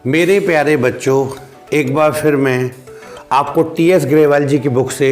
मेरे प्यारे बच्चों, एक बार फिर मैं आपको टी.एस. ग्रेवाल जी की बुक से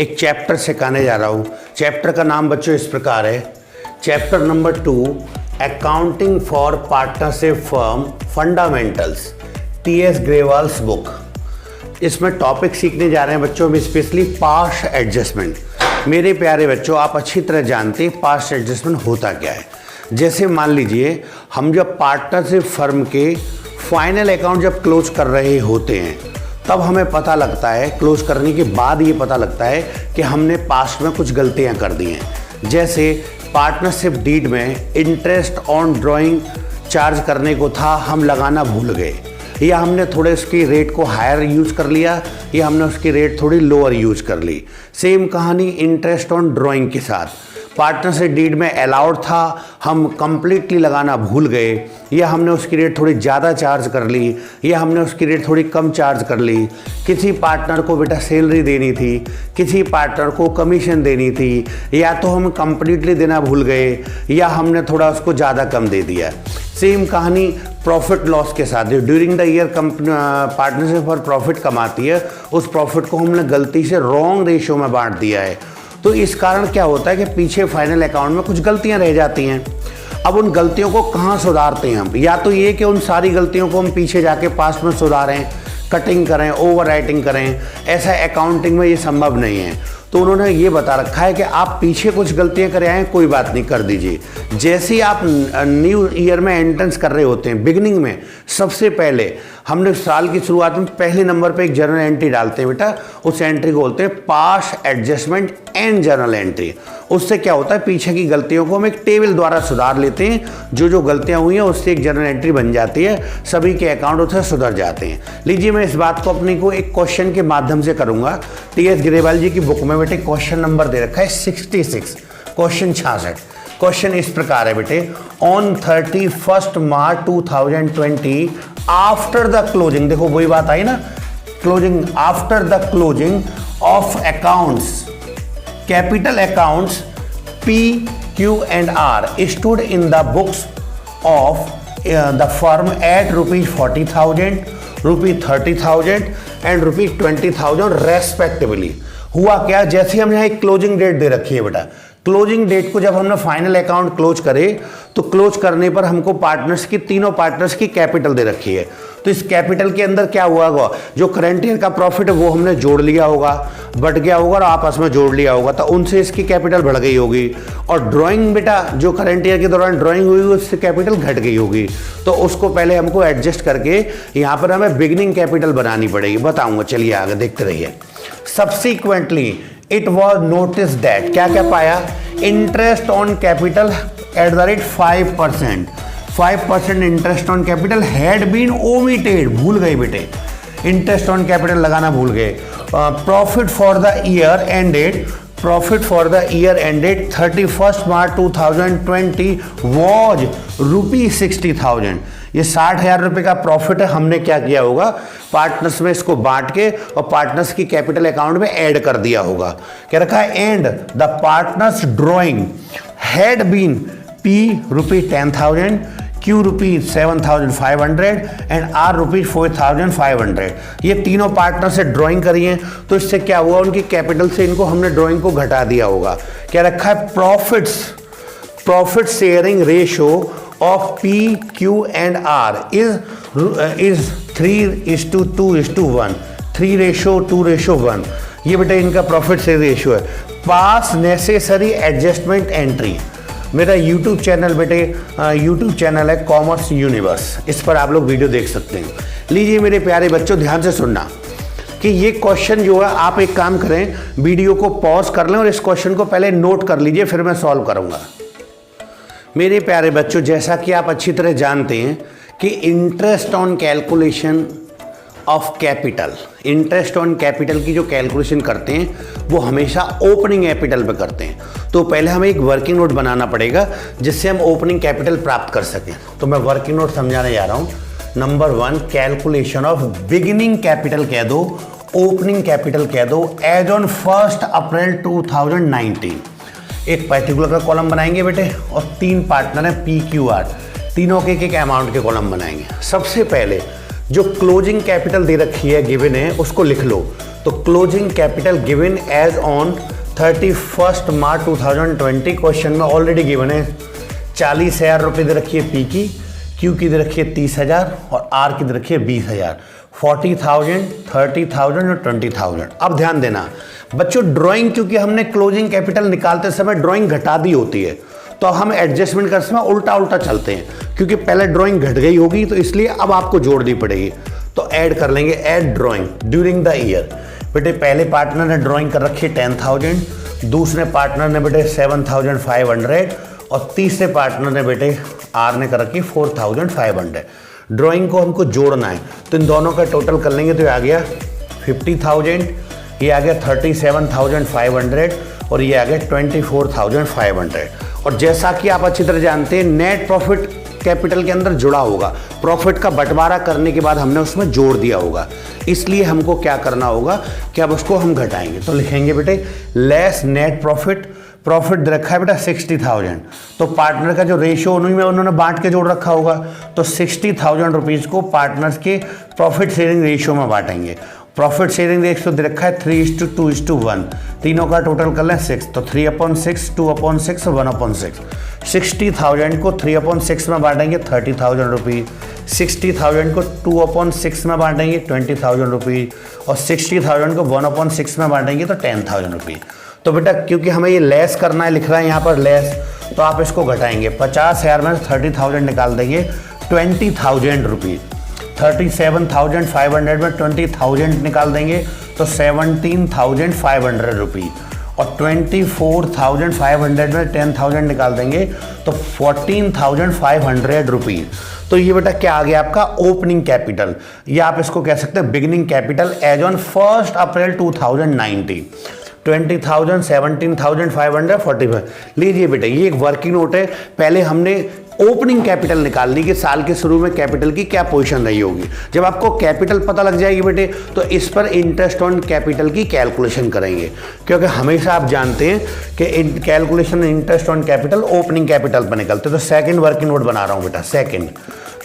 एक चैप्टर सिखाने जा रहा हूँ। चैप्टर का नाम बच्चों इस प्रकार है, chapter number 2, accounting for partnership firm fundamentals, TS. Grewal's book. इसमें टॉपिक सीखने जा रहे हैं बच्चों में स्पेशली पास्ट एडजस्टमेंट। मेरे प्यारे बच्चों, आप अच्छी तरह जानते हैं पास्ट एडजस्टमेंट होता क्या है। जैसे मान लीजिए हम जब पार्टनरशिप फर्म के फाइनल अकाउंट जब क्लोज कर रहे होते हैं, तब हमें पता लगता है, क्लोज करने के बाद ये पता लगता है कि हमने पास्ट में कुछ गलतियां कर दी हैं। जैसे पार्टनरशिप डीड में इंटरेस्ट ऑन ड्राइंग चार्ज करने को था, हम लगाना भूल गए, या हमने थोड़े उसकी रेट को हायर यूज कर लिया, या हमने उसकी रेट थोड़ी लोअर यूज कर ली। सेम कहानी इंटरेस्ट ऑन ड्राइंग के साथ, पार्टनरशिप डीड में अलाउड था, हम कंप्लीटली लगाना भूल गए, या हमने उसकी रेट थोड़ी ज़्यादा चार्ज कर ली, या हमने उसकी रेट थोड़ी कम चार्ज कर ली। किसी पार्टनर को बेटा सैलरी देनी थी, किसी पार्टनर को कमीशन देनी थी, या तो हम कंप्लीटली देना भूल गए, या हमने थोड़ा उसको ज़्यादा कम दे दिया। सेम कहानी प्रॉफिट लॉस के साथ, जो during the year partnership for profit कमाती है, उस प्रॉफिट को हमने गलती से रॉन्ग रेशियो में बांट दिया है। तो इस कारण क्या होता है कि पीछे फाइनल अकाउंट में कुछ गलतियां रह जाती हैं। अब उन गलतियों को कहाँ सुधारते हैं हम? या तो ये कि उन सारी गलतियों को हम पीछे जाके पास्ट में सुधारें, कटिंग करें, ओवर राइटिंग करें। ऐसा अकाउंटिंग में ये संभव नहीं है। तो उन्होंने ये बता रखा है कि आप पीछे कुछ गलतियां करे आए, कोई बात नहीं, कर दीजिए। जैसे ही आप न्यू ईयर में एंट्रेंस कर रहे होते हैं, बिगिनिंग में सबसे पहले हमने साल की शुरुआत में पहले नंबर पे एक जर्नल एंट्री डालते हैं बेटा। उस एंट्री को बोलते हैं past adjustment and journal entry. उससे क्या होता है, पीछे की गलतियों को हम एक टेबल द्वारा सुधार लेते हैं। जो गलतियां हुई हैं उससे एक जर्नल एंट्री बन जाती है, सभी के अकाउंट उससे सुधर जाते हैं। लीजिए, मैं इस बात को अपनी को एक क्वेश्चन के माध्यम से करूंगा। टी.एस. ग्रेवाल जी की बुक में बेटे क्वेश्चन नंबर दे रखा है 66, क्वेश्चन 66। क्वेश्चन इस प्रकार है बेटे, on 31 March 2020 after the closing, देखो वही बात आई ना, closing, after the closing of accounts, capital accounts P, Q and R stood in the books of the firm at ₹40,000, ₹30,000 and ₹20,000 respectively. हुआ क्या, जैसे हम यहाँ एक क्लोजिंग डेट दे रखी है बेटा, क्लोजिंग डेट को जब हमने फाइनल अकाउंट क्लोज करे, तो क्लोज करने पर हमको पार्टनर्स की, तीनों पार्टनर्स की कैपिटल दे रखी है। तो इस कैपिटल के अंदर क्या हुआ होगा, जो करंट ईयर का प्रॉफिट है वो हमने जोड़ लिया होगा, बढ़ गया होगा और आपस में जोड़ लिया होगा, तो उनसे इसकी कैपिटल बढ़ गई होगी। और ड्राइंग बेटा, जो करंट ईयर के दौरान ड्राइंग हुई उससे कैपिटल घट गई होगी। तो उसको पहले हमको एडजस्ट करके यहाँ पर हमें बिगिनिंग कैपिटल बनानी पड़ेगी। बताऊंगा, चलिए आगे देखते रहिए। Subsequently it was notice that, क्या क्या पाया, interest on capital at the rate 5% interest on capital had been omitted, भूल गए बेटे, इंटरेस्ट ऑन कैपिटल लगाना भूल गए। Profit for the year ended, profit for the year ended 31 March 2020 was ₹60,000। ये 60,000 रुपये का प्रॉफिट है। हमने क्या किया होगा, पार्टनर्स में इसको बांट के और पार्टनर्स की कैपिटल अकाउंट में ऐड कर दिया होगा। क्या रखा है, and the partners drawing had been P ₹10,000, Q ₹7,500 and R ₹4,500। ये तीनों पार्टनर से ड्राइंग करी है, तो इससे क्या हुआ, उनकी कैपिटल से इनको हमने ड्राइंग को घटा दिया होगा। क्या रखा है, profit sharing ratio of P, Q and R is 3:2:1, 3:2:1। ये बेटा इनका प्रॉफिट शेयर रेशियो है। पास नेसेसरी एडजस्टमेंट एंट्री, मेरा YouTube चैनल बेटे, YouTube चैनल है कॉमर्स यूनिवर्स, इस पर आप लोग वीडियो देख सकते हैं। लीजिए मेरे प्यारे बच्चों, ध्यान से सुनना कि ये क्वेश्चन जो है, आप एक काम करें, वीडियो को पॉज कर लें और इस क्वेश्चन को पहले नोट कर लीजिए, फिर मैं सॉल्व करूंगा। मेरे प्यारे बच्चों, जैसा कि आप अच्छी तरह जानते हैं कि interest on calculation of capital, interest on capital की जो कैलकुलेशन करते हैं वो हमेशा ओपनिंग कैपिटल पे करते हैं। तो पहले हमें एक वर्किंग नोट बनाना पड़ेगा जिससे हम ओपनिंग कैपिटल प्राप्त कर सकें। तो मैं वर्किंग नोट समझाने जा रहा हूँ। Number 1, calculation of beginning capital कह दो, ओपनिंग कैपिटल कह दो, एज ऑन 1 अप्रैल 2019। एक पर्टिकुलर का कॉलम बनाएंगे बेटे और 3 पार्टनर हैं P, Q, R, तीनों के एक अमाउंट के कॉलम बनाएंगे। सबसे पहले जो क्लोजिंग कैपिटल दे रखी है गिवन है उसको लिख लो। तो closing capital given as on 31 March 2020 question में ऑलरेडी गिवन है 40,000 रुपये दे रखी है पी की, क्यू की दे रखी है 30,000 और आर की दे रखी है 20,000, 40,000, 30,000 और 20,000। अब ध्यान देना बच्चों, ड्राइंग क्योंकि हमने क्लोजिंग कैपिटल निकालते समय ड्राइंग घटा दी होती है, तो हम एडजस्टमेंट करते समय उल्टा उल्टा चलते हैं, क्योंकि पहले ड्राइंग घट गई होगी तो इसलिए अब आपको जोड़नी पड़ेगी। तो ऐड कर लेंगे, add drawing during the year. बेटे पहले पार्टनर ने ड्राइंग कर रखी है 10,000, दूसरे पार्टनर ने बेटे 7,500 और तीसरे पार्टनर ने बेटे आर ने कर रखी 4,500। ड्राइंग को हमको जोड़ना है, तो इन दोनों का टोटल कर लेंगे तो ये आ गया 50,000, ये आ गया 37,500 और ये आ गया 24,500। और जैसा कि आप अच्छी तरह जानते हैं नेट प्रॉफिट कैपिटल के अंदर जुड़ा होगा, प्रॉफिट का बंटवारा करने के बाद हमने उसमें जोड़ दिया होगा, इसलिए हमको क्या करना होगा कि अब उसको हम घटाएंगे। तो लिखेंगे बेटे लेस नेट प्रॉफिट, प्रॉफिट दे रखा है बेटा 60,000, तो पार्टनर का जो रेशियो उन्हीं में उन्होंने बांट के जोड़ रखा होगा, तो 60,000 रुपीज़ को पार्टनर्स के प्रॉफिट शेयरिंग रेशियो में बांटेंगे। प्रॉफिट शेयरिंग रेशियो दे रखा है 3:2:1, तीनों का टोटल कर लें 6, तो 3/6, 2/6 और 1/6। 60,000 को 3/6 में बांटेंगे 30,000 रुपीज़, 60,000 को 2/6 में बांटेंगे 20,000 रुपीज़ और 60,000 को 1/6 में बांटेंगे तो 10,000 रुपीज़। तो बेटा क्योंकि हमें ये लेस करना है, लिख रहा है यहाँ पर लेस, तो आप इसको घटाएंगे। 50,000 में 30,000 निकाल देंगे 20,000 रुपीज़, 37,500 में 20,000 निकाल देंगे तो 17,500 रुपीज़ और 24,500 में 10,000 निकाल देंगे तो 14,500 रुपीज़। तो ये बेटा क्या आ गया आपका ओपनिंग कैपिटल, या आप इसको कह सकते हैं beginning capital as on 1 April 2019। 20,000, 17,500, 45। लीजिए बेटा ये एक वर्किंग नोट है, पहले हमने ओपनिंग कैपिटल निकाल ली कि साल के शुरू में कैपिटल की क्या पोजीशन रही होगी। जब आपको कैपिटल पता लग जाएगी बेटे तो इस पर इंटरेस्ट ऑन कैपिटल की कैलकुलेशन करेंगे, क्योंकि हमेशा आप जानते हैं कि calculation interest on capital opening capital पर निकलते। तो सेकंड वर्किंग नोट बना रहा हूँ बेटा, सेकंड।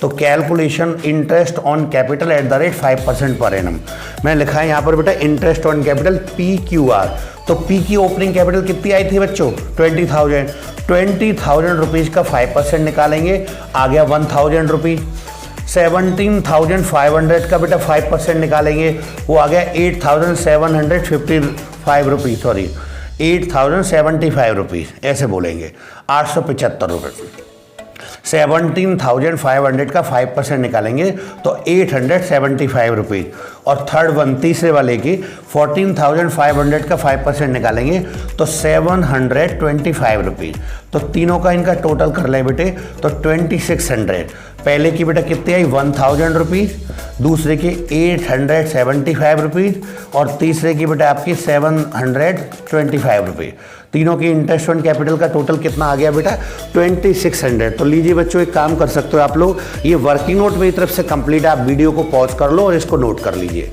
तो calculation interest on capital at the rate 5% per annum. मैंने लिखा है यहाँ पर बेटा इंटरेस्ट ऑन कैपिटल PQR। तो P की ओपनिंग कैपिटल कितनी आई थी बच्चों 20,000, 20,000 रुपीज़ का 5% निकालेंगे, आ गया 1,000 रुपीज़। 17,500 का बेटा 5% निकालेंगे, वो आ गया 8,755 रुपीज़, सॉरी 8,075 रुपीज़, ऐसे बोलेंगे 875 रुपये। 17,500 का 5% निकालेंगे तो 875 रुपीज़। और थर्ड वन तीसरे वाले की 14,500 का 5% निकालेंगे तो 725 रुपीज़। तो तीनों का इनका टोटल कर ले बेटे तो 2600। पहले की बेटा कितनी आई 1,000 रुपीज़, दूसरे की 875 रुपीज़ और तीसरे की बेटा आपकी 725 रुपीज़। तीनों की इंटरेस्ट ऑन कैपिटल का टोटल कितना आ गया बेटा 2600। तो लीजिए बच्चों एक काम कर सकते हो आप लोग, ये वर्किंग नोट मेरी तरफ से कंप्लीट है, आप वीडियो को पॉज कर लो और इसको नोट कर लीजिए,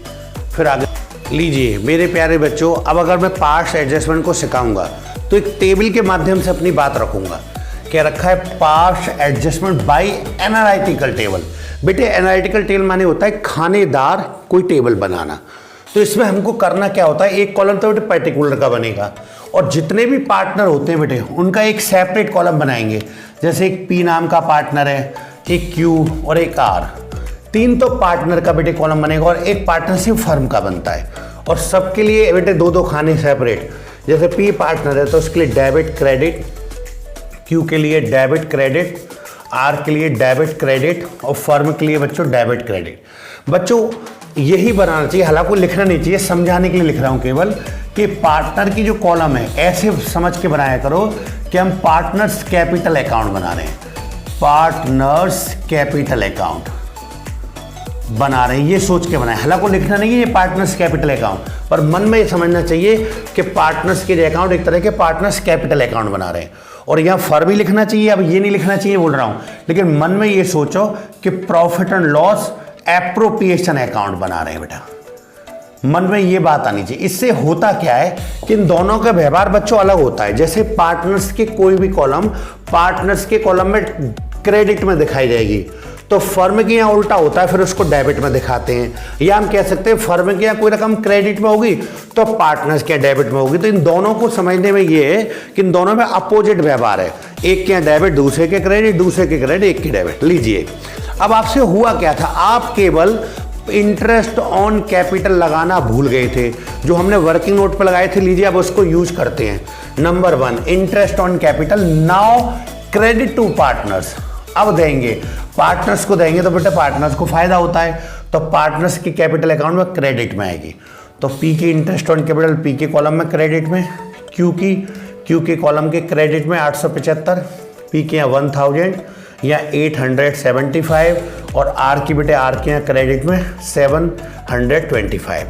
फिर आगे लीजिए। मेरे प्यारे बच्चों अब अगर मैं पार्ट्स एडजस्टमेंट को सिखाऊंगा तो एक टेबल के माध्यम से अपनी बात रखूंगा। क्या रखा है parts adjustment by analytical table. बेटे एनालिटिकल टेबल माने होता है खानेदार कोई टेबल बनाना। तो इसमें हमको करना क्या होता है, एक कॉलम तो बेटे पर्टिकुलर का बनेगा और जितने भी पार्टनर होते हैं बेटे उनका एक सेपरेट कॉलम बनाएंगे। जैसे एक P नाम का पार्टनर है, एक Q और एक R, 3 तो पार्टनर का बेटे कॉलम बनेगा और एक पार्टनरशिप फर्म का बनता है। और सबके लिए बेटे 2-2 खाने सेपरेट। जैसे P पार्टनर है तो उसके लिए डेबिट क्रेडिट, Q के लिए डेबिट क्रेडिट, R के लिए डेबिट क्रेडिट और फर्म के लिए बच्चों डेबिट क्रेडिट। बच्चों यही बनाना चाहिए, हालांकि लिखना नहीं चाहिए, समझाने के लिए लिख रहा हूं केवल कि पार्टनर की जो कॉलम है ऐसे समझ के बनाया करो कि हम पार्टनर्स कैपिटल अकाउंट बना रहे हैं, पार्टनर्स कैपिटल अकाउंट बना रहे हैं, ये सोच के बनाए। हालांकि लिखना नहीं है ये पार्टनर्स कैपिटल अकाउंट, पर मन में ये समझना चाहिए कि पार्टनर्स के अकाउंट एक तरह के पार्टनर्स कैपिटल अकाउंट बना रहे हैं। और यहाँ फर्म ही लिखना चाहिए, अब ये नहीं लिखना चाहिए बोल रहा हूँ, लेकिन मन में ये सोचो कि profit and loss appropriation account बना रहे हैं बेटा, मन में ये बात आनी चाहिए। इससे होता क्या है कि इन दोनों का व्यवहार बच्चों अलग होता है। जैसे पार्टनर्स के कोई भी कॉलम पार्टनर्स के कॉलम में क्रेडिट में दिखाई जाएगी तो फर्म के यहाँ उल्टा होता है, फिर उसको डेबिट में दिखाते हैं। या हम कह सकते हैं फर्म के यहाँ कोई रकम क्रेडिट में होगी तो पार्टनर्स के यहाँ डेबिट में होगी। तो इन दोनों को समझने में ये है कि इन दोनों में अपोजिट व्यवहार है, एक के यहाँ डेबिट, दूसरे के क्रेडिट, दूसरे के क्रेडिट, एक के डेबिट। लीजिए अब आपसे हुआ क्या था, आप केवल इंटरेस्ट ऑन कैपिटल लगाना भूल गए थे, जो हमने वर्किंग नोट पे लगाए थे। लीजिए अब उसको यूज करते हैं। Number 1 interest on capital, now credit to partners. अब देंगे पार्टनर्स को, देंगे तो बेटा पार्टनर्स को फायदा होता है, तो पार्टनर्स की कैपिटल अकाउंट में क्रेडिट में आएगी। तो पी की इंटरेस्ट ऑन कैपिटल पी के कॉलम में क्रेडिट में, क्यू के कॉलम के क्रेडिट में 875, पी के यहाँ 1000 या 875, और आर की बेटे आर के यहाँ क्रेडिट में 725।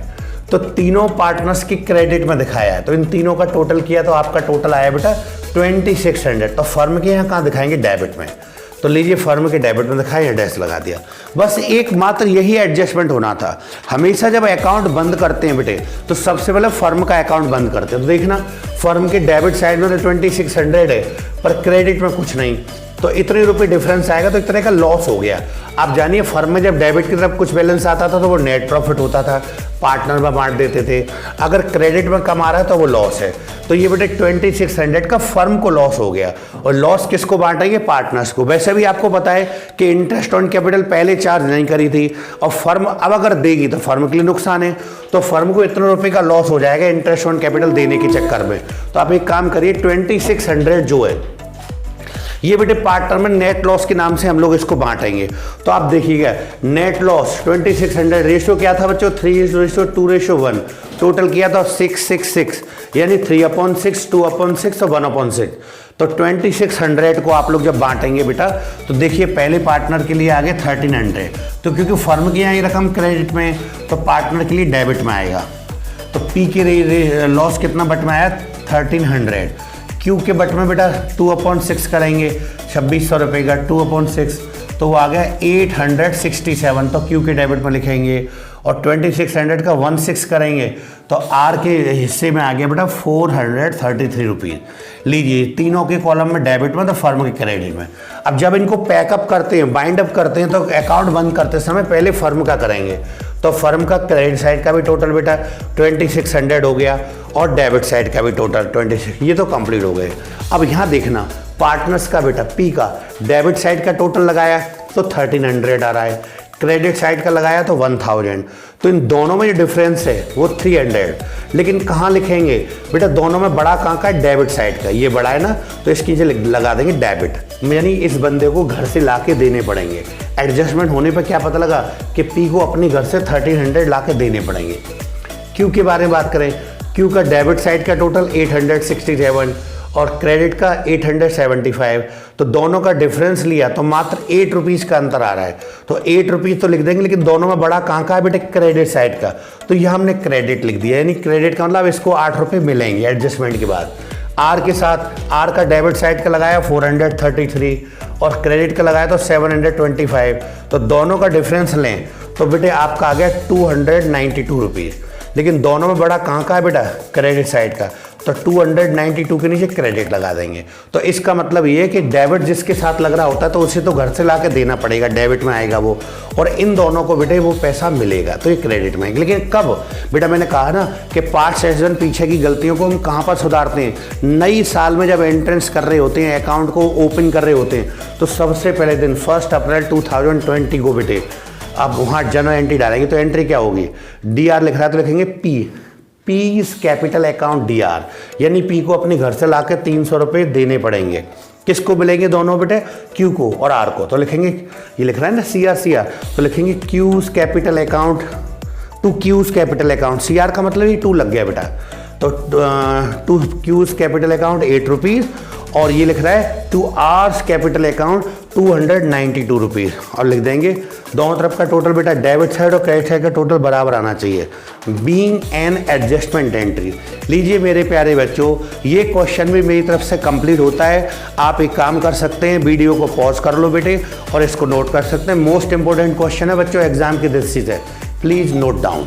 तो तीनों पार्टनर्स की क्रेडिट में दिखाया है, तो इन तीनों का टोटल किया तो आपका टोटल आया बेटा 2600। तो फर्म के यहाँ कहाँ दिखाएंगे, डेबिट में। तो लीजिए फर्म के डेबिट में दिखाया, डैश लगा दिया। बस एकमात्र यही एडजस्टमेंट होना था। हमेशा जब अकाउंट बंद करते हैं बेटे तो सबसे पहले फर्म का अकाउंट बंद करते हैं। तो देखना फर्म के डेबिट साइड में तो 2600 है, पर क्रेडिट में कुछ नहीं, तो इतने रुपए डिफरेंस आएगा, तो इतने का लॉस हो गया। आप जानिए फर्म में जब डेबिट की तरफ कुछ बैलेंस आता था तो वो नेट प्रॉफिट होता था, पार्टनर में बांट देते थे। अगर क्रेडिट में कम आ रहा है तो वो लॉस है। तो ये बेटे 2600 का फर्म को लॉस हो गया, और लॉस किसको बांटेंगे, पार्टनर्स को। वैसे भी आपको पता है कि इंटरेस्ट ऑन कैपिटल पहले चार्ज नहीं करी थी, और फर्म अब अगर देगी तो फर्म के लिए नुकसान है, तो फर्म को इतने रुपए का लॉस हो जाएगा इंटरेस्ट ऑन कैपिटल देने के चक्कर में। तो आप एक काम करिए, 2600 जो है ये बेटे पार्टनर में नेट लॉस के नाम से हम लोग इसको बांटेंगे। तो आप देखिएगा नेट लॉस 2600, रेशियो क्या था बच्चों, 3:2:1, टोटल किया था 666, यानी 3/6, 2/6 और 1/6। तो 2600 को आप लोग जब बांटेंगे बेटा, तो देखिए पहले पार्टनर के लिए आ गया 1300, तो क्योंकि फर्म की यहाँ ये रकम क्रेडिट में, तो पार्टनर के लिए डेबिट में आएगा। तो पी के लॉस कितना बट में आया, 1300। क्यू के बट में बेटा 2/6 करेंगे, 2600 रुपये का 2/6, तो वो आ गया 867। तो क्यू के डेबिट में लिखेंगे, और 2600 का 16 करेंगे तो आर के हिस्से में आ गया बेटा 433 रुपीज़। लीजिए तीनों के कॉलम में डेबिट में, तो फर्म के क्रेडिट में। अब जब इनको पैकअप करते हैं, बाइंड अप करते हैं, तो अकाउंट बंद करते समय पहले फर्म का करेंगे। तो फर्म का क्रेडिट साइड का भी टोटल बेटा 2600 हो गया, और डेबिट साइड का भी टोटल 26, ये तो कंप्लीट हो गए। अब यहाँ देखना पार्टनर्स का बेटा पी का डेबिट साइड का टोटल लगाया तो 1300 आ रहा है, क्रेडिट साइड का लगाया तो 1000। तो इन दोनों में जो डिफरेंस है वो 300। लेकिन कहाँ लिखेंगे बेटा, दोनों में बड़ा कहाँ का है, डेबिट साइड का। ये बड़ा है ना, तो इसकी जगह लगा देंगे डेबिट, यानी इस बंदे को घर से ला के देने पड़ेंगे। एडजस्टमेंट होने पर क्या पता लगा कि पी को अपनी घर से 1300 ला के देने पड़ेंगे। क्यू के बारे में बात करें, क्यू का डेबिट साइड का टोटल 867 और क्रेडिट का 875। तो दोनों का डिफरेंस लिया तो मात्र 8 रुपीज़ का अंतर आ रहा है। तो 8 रुपीज़ तो लिख देंगे, लेकिन दोनों में बड़ा कहाँ का है बेटे, क्रेडिट साइड का। तो यह हमने क्रेडिट लिख दिया, यानी क्रेडिट का मतलब इसको 8 रुपये मिलेंगे एडजस्टमेंट के बाद। आर के साथ, आर का डेबिट साइड का लगाया 433 और क्रेडिट का लगाया तो 725। तो दोनों का डिफरेंस लें तो बेटे आपका आ गया 292 रुपीज़। लेकिन दोनों में बड़ा कहाँ का है बेटा, क्रेडिट साइड का। तो 292 के नीचे क्रेडिट लगा देंगे। तो इसका मतलब ये है कि डेबिट जिसके साथ लग रहा होता है तो उसे तो घर से ला के देना पड़ेगा, डेबिट में आएगा वो, और इन दोनों को बेटे वो पैसा मिलेगा, तो ये क्रेडिट में। लेकिन कब बेटा, मैंने कहा ना कि 5 सेशन पीछे की गलतियों को हम कहाँ पर सुधारते हैं, नई साल में जब एंट्रेंस कर रहे होते हैं, अकाउंट को ओपन कर रहे होते हैं, तो सबसे पहले दिन 1 अप्रैल 2020 को बेटे अब वहाँ जर्नल एंट्री डालेंगे। तो एंट्री क्या होगी, DR लिख रहा है तो लिखेंगे पीज कैपिटल अकाउंट DR, यानी पी को अपने घर से लाकर 300 रुपये देने पड़ेंगे। किसको मिलेंगे, दोनों बेटे, क्यू को और आर को। तो लिखेंगे, ये लिख रहा है ना CR, तो लिखेंगे Q's capital account to Q's capital account. CR का मतलब ये 2 लग गया बेटा, तो to Q's capital account 8 rupees, और ये लिख रहा है to R's capital account 292 rupees. और लिख देंगे दोनों तरफ का टोटल बेटा, डेबिट साइड और क्रेडिट साइड का टोटल बराबर आना चाहिए, बीइंग एन एडजस्टमेंट एंट्री। लीजिए मेरे प्यारे बच्चों, ये क्वेश्चन भी मेरी तरफ से कंप्लीट होता है। आप एक काम कर सकते हैं, वीडियो को पॉज कर लो बेटे और इसको नोट कर सकते हैं। मोस्ट इंपॉर्टेंट क्वेश्चन है बच्चों एग्जाम की दृष्टि से, प्लीज़ नोट डाउन।